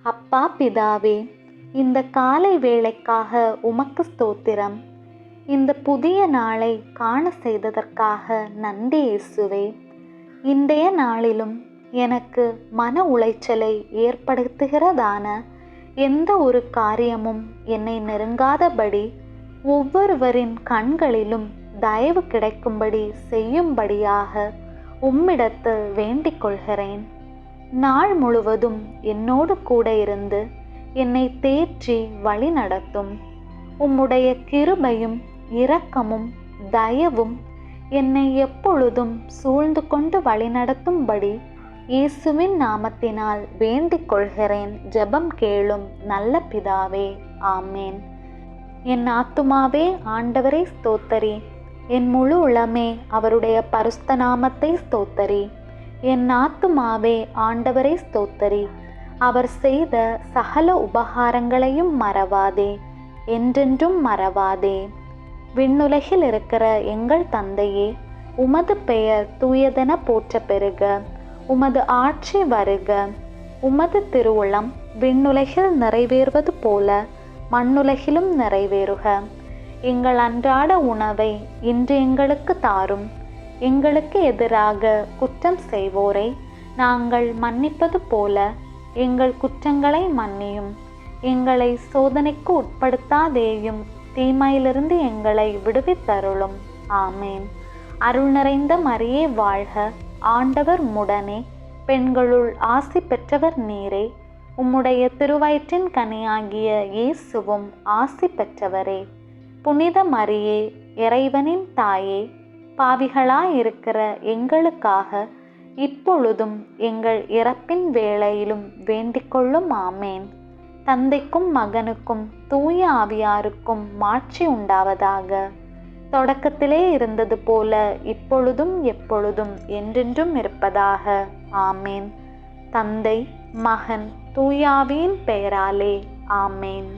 அப்பா பிதாவே, இந்த காலை வேளைக்காக உமக்கு ஸ்தோத்திரம். இந்த புதிய நாளை காண செய்ததற்காக நன்றி இயேசுவே. இன்றைய நாளிலும் எனக்கு மன உளைச்சலை ஏற்படுத்துகிறதான எந்த ஒரு காரியமும் என்னை நெருங்காதபடி ஒவ்வொருவரின் கண்களிலும் தயவு கிடைக்கும்படி செய்யும்படியாக உம்மிடத்தில் வேண்டிக் கொள்கிறேன். நாள் முழுவதும் என்னோடு கூட இருந்து என்னை தேற்றி வழி நடத்தும். உம்முடைய கிருபையும் இரக்கமும் தயவும் என்னை எப்பொழுதும் சூழ்ந்து கொண்டு வழிநடத்தும்படி இயேசுவின் நாமத்தினால் வேண்டிக் கொள்கிறேன். ஜெபம் கேளும் நல்ல பிதாவே, ஆமேன். என் ஆத்துமாவே ஆண்டவரை ஸ்தோத்தரி, என் முழு உளமே அவருடைய பரிசுத்த நாமத்தை ஸ்தோத்தரி. என் ஆத்துமாவே ஆண்டவரை ஸ்தோத்தரி, அவர் செய்த சகல உபகாரங்களையும் மறவாதே, என்றென்றும் மறவாதே. விண்ணுலகில் இருக்கிற எங்கள் தந்தையே, உமது பெயர் தூயதென போற்ற பெறுக. உமது ஆட்சி வருக. உமது திருவுளம் விண்ணுலகில் நிறைவேறுவது போல மண்ணுலகிலும் நிறைவேறுக. எங்கள் அன்றாட உணவை இன்று எங்களுக்கு தாரும். எங்களுக்கு எதிராக குற்றம் செய்வோரை நாங்கள் மன்னிப்பது போல எங்கள் குற்றங்களை மன்னியும். எங்களை சோதனைக்கு உட்படுத்தாதேயும், தீமையிலிருந்து எங்களை விடுவித்தருளும். ஆமேன். அருள் நிறைந்த மரியே வாழ்க, ஆண்டவர் உம்முடனே, பெண்களுள் ஆசி பெற்றவர் நீரே. உம்முடைய திருவயிற்றின் கனியாகிய இயேசுவும் ஆசி பெற்றவரே. புனித மரியே, இறைவனின் தாயே, பாவிகளாயிருக்கிற எங்களுக்காக இப்பொழுதும் எங்கள் இறப்பின் வேளையிலும் வேண்டிக்கொள்ளும். ஆமேன். தந்தைக்கும் மகனுக்கும் தூய ஆவியாருக்கும் மாட்சி உண்டாவதாக. தொடக்கத்திலே இருந்தது போல இப்பொழுதும் எப்பொழுதும் என்றென்றும் இருப்பதாக. ஆமேன். தந்தை, மகன், தூய ஆவியின் பெயராலே. ஆமேன்.